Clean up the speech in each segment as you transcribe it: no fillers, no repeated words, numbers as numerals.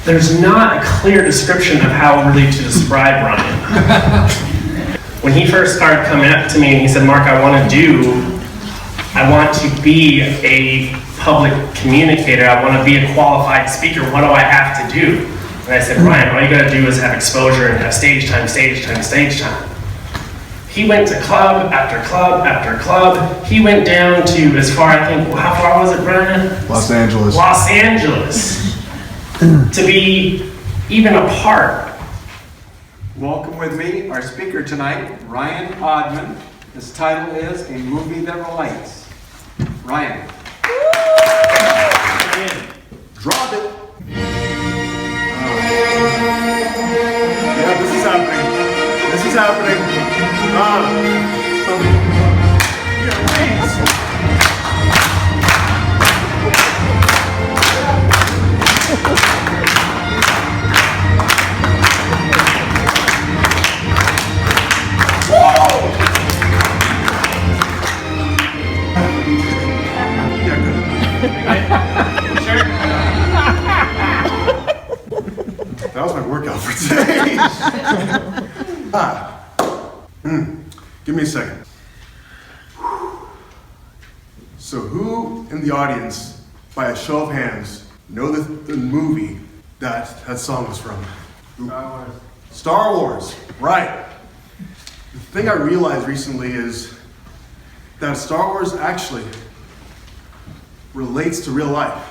There's not a clear description of how really to describe Ryan. When he first started coming up to me and he said, Mark, I want to be a public communicator. I want to be a qualified speaker. What do I have to do? And I said, Ryan, all you got to do is have exposure and have stage time, stage time, stage time. He went to club after club after club. He went down to as far, I think, how far was it, Brian? Los Angeles. Los Angeles. To be even a part. Welcome with me, our speaker tonight, Ryun Oddman. His title is A Movie That Relates. Ryan. Drop it. Yeah, this is happening. This is happening. That was my workout for today. Give me a second. So who in the audience, by a show of hands, know the movie that song was from? Star Wars. Star Wars, right. The thing I realized recently is that Star Wars actually relates to real life.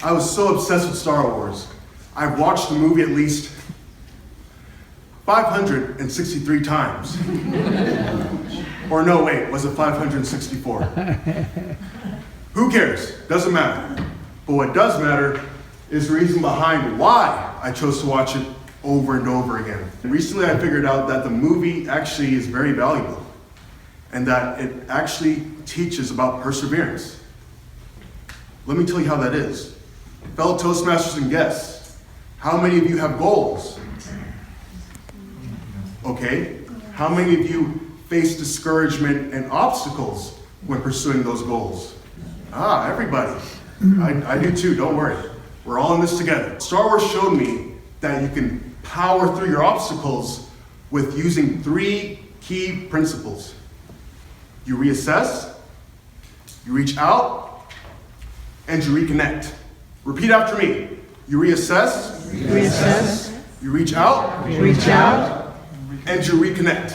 I was so obsessed with Star Wars. I've watched the movie at least 563 times. Or no, wait, was it 564? Who cares? Doesn't matter. But what does matter is the reason behind why I chose to watch it over and over again. And recently I figured out that the movie actually is very valuable and that it actually teaches about perseverance. Let me tell you how that is. Fellow Toastmasters and guests, how many of you have goals? Okay, how many of you face discouragement and obstacles when pursuing those goals? Everybody. I do too, don't worry. We're all in this together. Star Wars showed me that you can power through your obstacles with using 3 key principles. You reassess, you reach out, and you reconnect. Repeat after me. You reassess, you reach out, and you reconnect.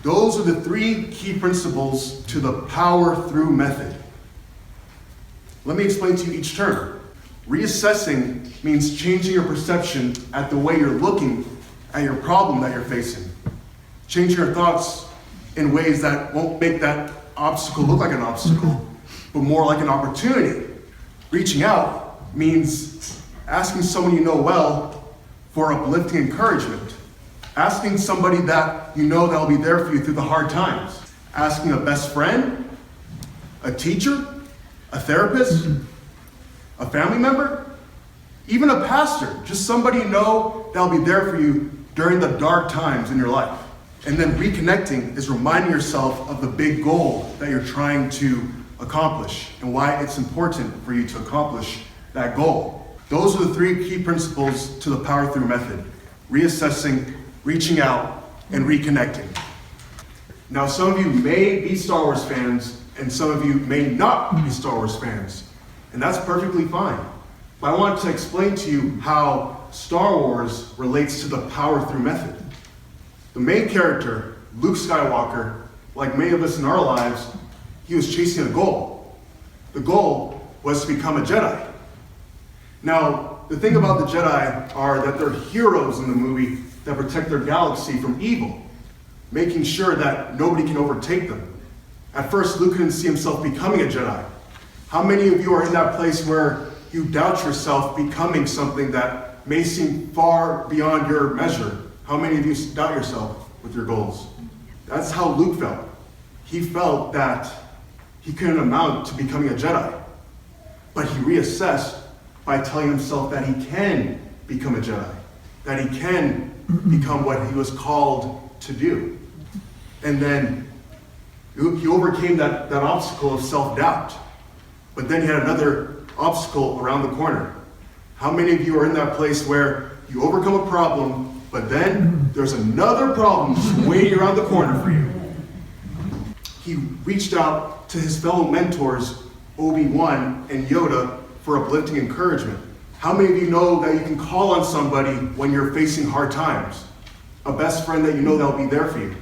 Those are the 3 key principles to the power through method. Let me explain to you each term. Reassessing means changing your perception at the way you're looking at your problem that you're facing. Changing your thoughts in ways that won't make that obstacle look like an obstacle, but more like an opportunity. Reaching out means asking someone you know well for uplifting encouragement. Asking somebody that you know that'll be there for you through the hard times. Asking a best friend, a teacher, a therapist, a family member, even a pastor, just somebody you know that'll be there for you during the dark times in your life. And then reconnecting is reminding yourself of the big goal that you're trying to accomplish and why it's important for you to accomplish that goal. Those are the 3 key principles to the power through method: reassessing, reaching out, and reconnecting. Now, some of you may be Star Wars fans, and some of you may not be Star Wars fans, and that's perfectly fine. But I want to explain to you how Star Wars relates to the power through method. The main character, Luke Skywalker, like many of us in our lives, he was chasing a goal. The goal was to become a Jedi. Now, the thing about the Jedi are that they're heroes in the movie that protect their galaxy from evil, making sure that nobody can overtake them. At first, Luke couldn't see himself becoming a Jedi. How many of you are in that place where you doubt yourself becoming something that may seem far beyond your measure? How many of you doubt yourself with your goals? That's how Luke felt. He felt that he couldn't amount to becoming a Jedi. But he reassessed by telling himself that he can become a Jedi, that he can become what he was called to do. And then he overcame that obstacle of self-doubt. But then he had another obstacle around the corner. How many of you are in that place where you overcome a problem, but then there's another problem just waiting around the corner for you? He reached out to his fellow mentors, Obi-Wan and Yoda, for uplifting encouragement. How many of you know that you can call on somebody when you're facing hard times? A best friend that you know that will be there for you.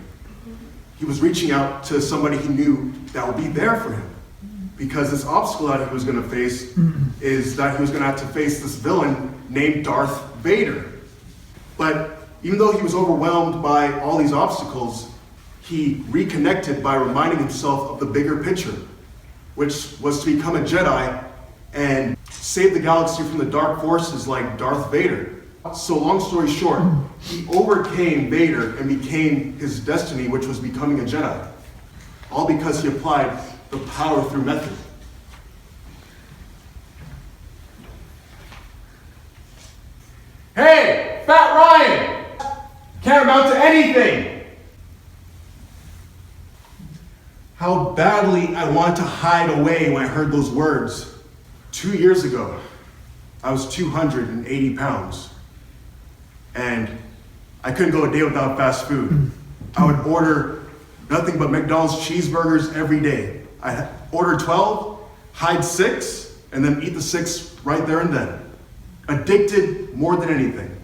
He was reaching out to somebody he knew that will be there for him. Because this obstacle that he was going to face is that he was going to have to face this villain named Darth Vader. But even though he was overwhelmed by all these obstacles, he reconnected by reminding himself of the bigger picture, which was to become a Jedi and save the galaxy from the dark forces like Darth Vader. So long story short, he overcame Vader and became his destiny, which was becoming a Jedi. All because he applied the power through method. Hey, Fat Ryan! Can't amount to anything! How badly I wanted to hide away when I heard those words. 2 years ago, I was 280 pounds. And I couldn't go a day without fast food. I would order nothing but McDonald's cheeseburgers every day. I'd order 12, hide 6, and then eat the 6 right there and then. Addicted more than anything.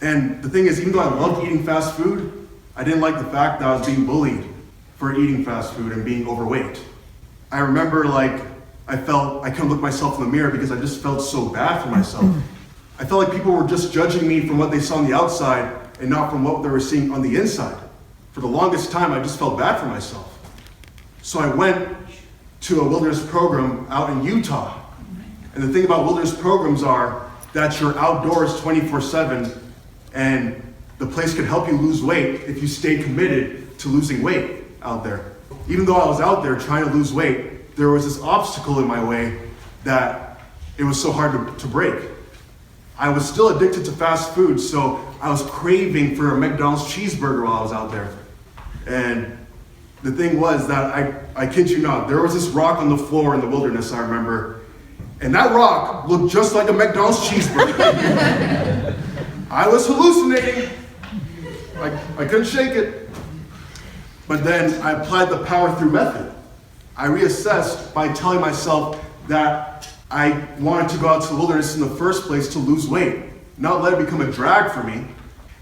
And the thing is, even though I loved eating fast food, I didn't like the fact that I was being bullied for eating fast food and being overweight. I remember I couldn't look myself in the mirror because I just felt so bad for myself. I felt like people were just judging me from what they saw on the outside and not from what they were seeing on the inside. For the longest time, I just felt bad for myself. So I went to a wilderness program out in Utah. And the thing about wilderness programs are that you're outdoors 24/7, and the place could help you lose weight if you stay committed to losing weight out there. Even though I was out there trying to lose weight, there was this obstacle in my way that it was so hard to break. I was still addicted to fast food, so I was craving for a McDonald's cheeseburger while I was out there. And the thing was that, I kid you not, there was this rock on the floor in the wilderness, I remember, and that rock looked just like a McDonald's cheeseburger. I was hallucinating. I couldn't shake it. But then I applied the power through method. I reassessed by telling myself that I wanted to go out to the wilderness in the first place to lose weight, not let it become a drag for me.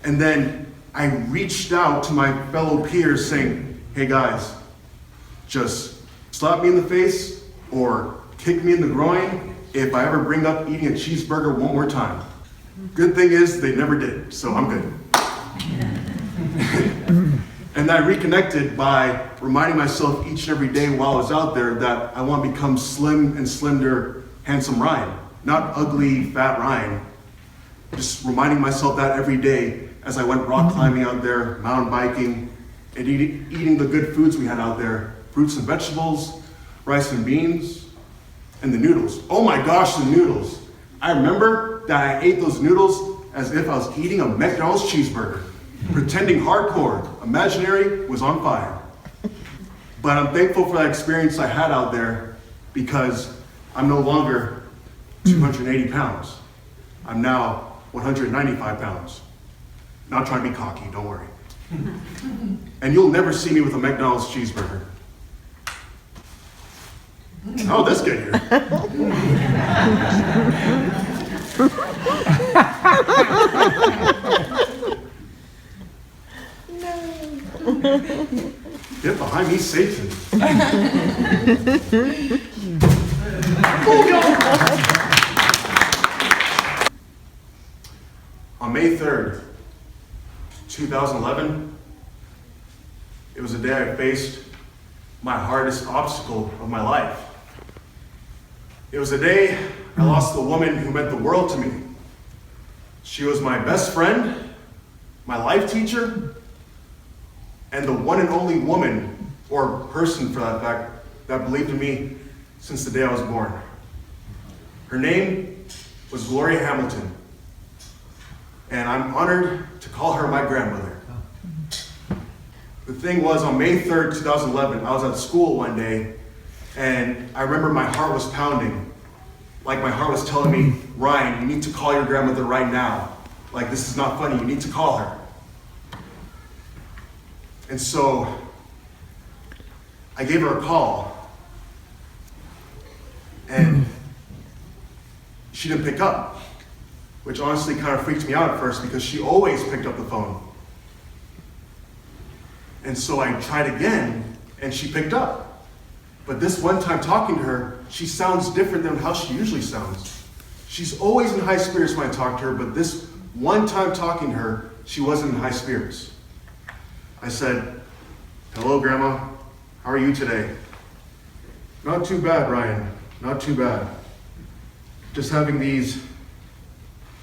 And then I reached out to my fellow peers saying, hey guys, just slap me in the face or kick me in the groin if I ever bring up eating a cheeseburger one more time. Good thing is they never did, so I'm good. And I reconnected by reminding myself each and every day while I was out there that I want to become slim and slender, handsome Ryan, not ugly, fat Ryan. Just reminding myself that every day as I went rock climbing out there, mountain biking, and eating the good foods we had out there, fruits and vegetables, rice and beans, and the noodles. Oh my gosh, the noodles. I remember that I ate those noodles as if I was eating a McDonald's cheeseburger, pretending hardcore, imaginary was on fire. But I'm thankful for that experience I had out there because I'm no longer 280 pounds. I'm now 195 pounds. Not trying to be cocky, don't worry. And you'll never see me with a McDonald's cheeseburger. Oh, that's good here. Get behind me, Satan. On May 3rd, 2011, it was a day I faced my hardest obstacle of my life. It was a day I lost the woman who meant the world to me. She was my best friend, my life teacher, and the one and only woman, or person for that fact, that believed in me since the day I was born. Her name was Gloria Hamilton, and I'm honored to call her my grandmother. The thing was, on May 3rd, 2011, I was at school one day, and I remember my heart was pounding. like my heart was telling me, Ryan, you need to call your grandmother right now. Like, this is not funny, you need to call her. And so, I gave her a call, and she didn't pick up, which honestly kind of freaked me out at first because she always picked up the phone. And so I tried again, and she picked up. But this one time talking to her, she sounds different than how she usually sounds. She's always in high spirits when I talk to her, but this one time talking to her, she wasn't in high spirits. I said, "Hello, Grandma. How are you today?" "Not too bad, Ryan. Not too bad. Just having these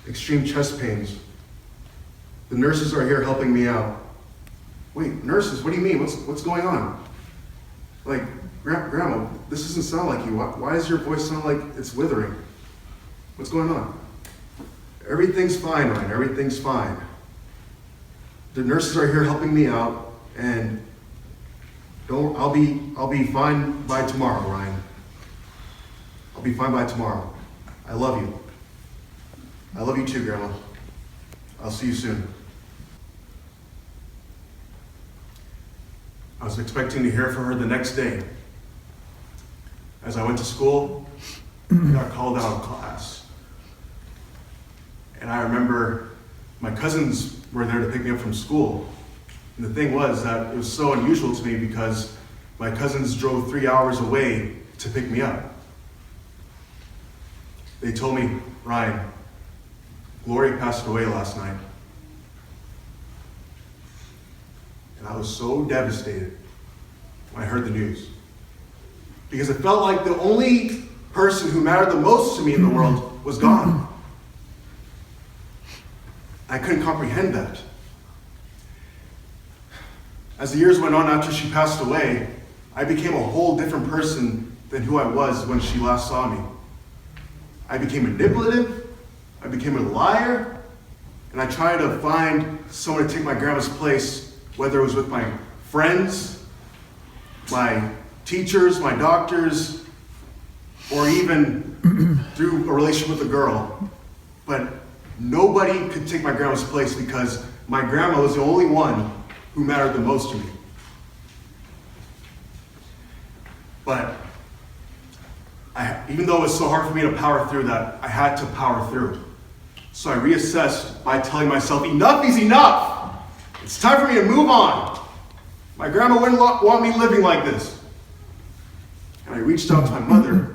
extreme chest pains. The nurses are here helping me out." "Wait, nurses? What do you mean? What's going on?" Like, Grandma, this doesn't sound like you. Why does your voice sound like it's withering? What's going on? "Everything's fine, Ryan. Everything's fine. The nurses are here helping me out, and I'll be fine by tomorrow, Ryan. I'll be fine by tomorrow. I love you. I love you too, Grandma. I'll see you soon." I was expecting to hear from her the next day. As I went to school, I got called out of class. And I remember my cousins were there to pick me up from school. And the thing was that it was so unusual to me because my cousins drove 3 hours away to pick me up. They told me, "Ryan, Gloria passed away last night." And I was so devastated when I heard the news. Because it felt like the only person who mattered the most to me in the world was gone. I couldn't comprehend that. As the years went on after she passed away, I became a whole different person than who I was when she last saw me. I became manipulative, I became a liar, and I tried to find someone to take my grandma's place, whether it was with my friends, my teachers, my doctors, or even through a relationship with a girl. But nobody could take my grandma's place because my grandma was the only one who mattered the most to me. But even though it was so hard for me to power through that, I had to power through. So I reassessed by telling myself, enough is enough. It's time for me to move on. My grandma wouldn't want me living like this. And I reached out to my mother,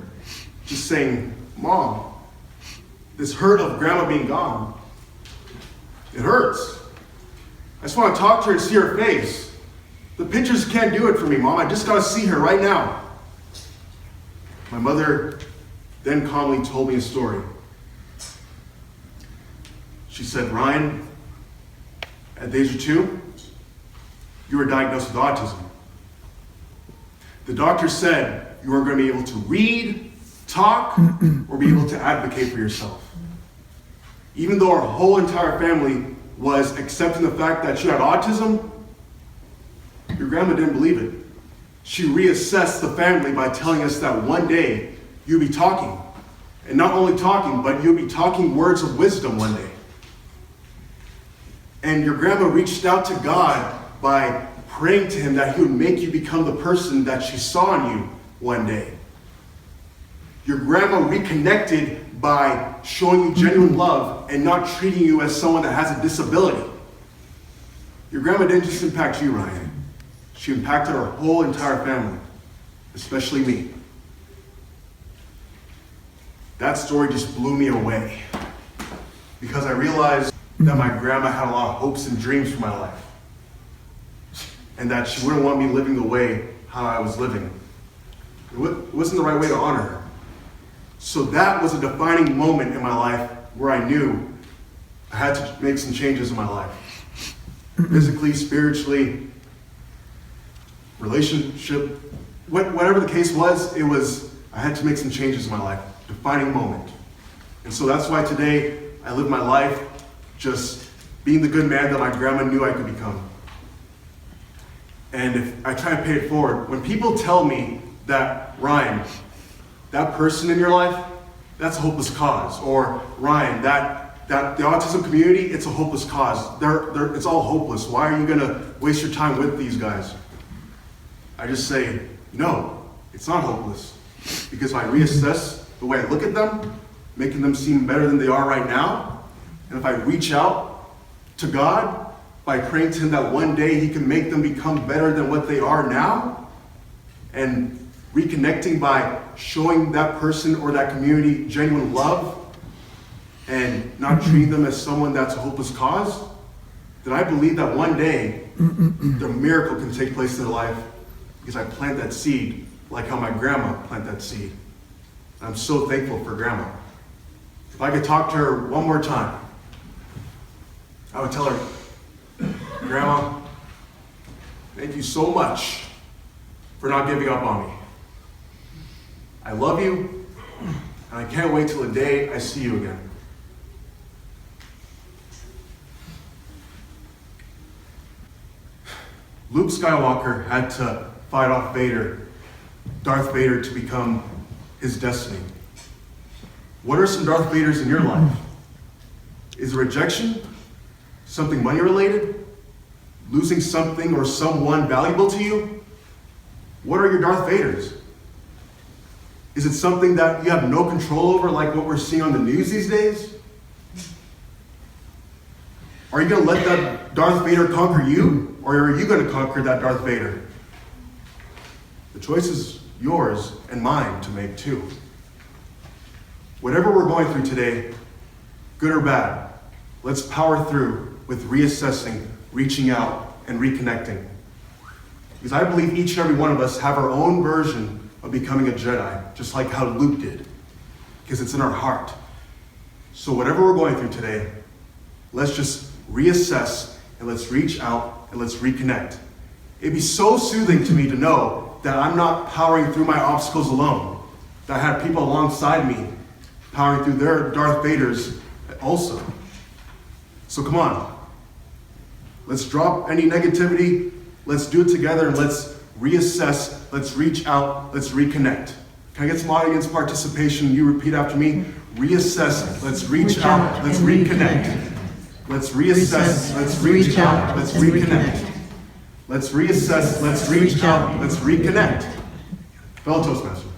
just saying, "Mom, this hurt of grandma being gone, it hurts. I just want to talk to her and see her face. The pictures can't do it for me, Mom. I just got to see her right now." My mother then calmly told me a story. She said, "Ryan, at the age of 2, you were diagnosed with autism. The doctor said you weren't going to be able to read, talk, or be able to advocate for yourself. Even though our whole entire family was accepting the fact that you had autism, your grandma didn't believe it. She reassessed the family by telling us that one day you'd be talking. And not only talking, but you'd be talking words of wisdom one day. And your grandma reached out to God by praying to him that he would make you become the person that she saw in you one day. Your grandma reconnected by showing you genuine love and not treating you as someone that has a disability. Your grandma didn't just impact you, Ryan. She impacted our whole entire family, especially me. That story just blew me away because I realized that my grandma had a lot of hopes and dreams for my life and that she wouldn't want me living the way how I was living. It wasn't the right way to honor her. So that was a defining moment in my life where I knew I had to make some changes in my life. Physically, spiritually, relationship, whatever the case was, I had to make some changes in my life. Defining moment. And so that's why today I live my life just being the good man that my grandma knew I could become. And if I try to pay it forward, when people tell me that, Ryan, that person in your life that's a hopeless cause. Or Ryan, that the autism community, it's a hopeless cause. It's all hopeless. Why are you gonna waste your time with these guys? I just say, no, it's not hopeless. Because if I reassess the way I look at them, making them seem better than they are right now, and if I reach out to God by praying to Him that one day He can make them become better than what they are now, and reconnecting by showing that person or that community genuine love and not treating them as someone that's a hopeless cause, then I believe that one day the miracle can take place in their life because I plant that seed like how my grandma planted that seed. And I'm so thankful for Grandma. If I could talk to her one more time, I would tell her, Grandma, thank you so much for not giving up on me. I love you, and I can't wait till the day I see you again. Luke Skywalker had to fight off Darth Vader, to become his destiny. What are some Darth Vaders in your life? Is it rejection? Something money related? Losing something or someone valuable to you? What are your Darth Vaders? Is it something that you have no control over, like what we're seeing on the news these days? Are you going to let that Darth Vader conquer you, or are you going to conquer that Darth Vader? The choice is yours and mine to make too. Whatever we're going through today, good or bad, let's power through with reassessing, reaching out, and reconnecting. Because I believe each and every one of us have our own version of becoming a Jedi, just like how Luke did, because it's in our heart. So whatever we're going through today, let's just reassess, and let's reach out, and let's reconnect. It'd be so soothing to me to know that I'm not powering through my obstacles alone, that I have people alongside me powering through their Darth Vaders also. So come on, let's drop any negativity, let's do it together, and let's reassess, let's reach out, let's reconnect. Can I get some audience participation? You repeat after me. Reassess, let's reach out, let's reconnect. Let's reassess, let's reach out, let's reconnect. Let's reassess, let's reach out, let's reconnect. Fellow Toastmasters.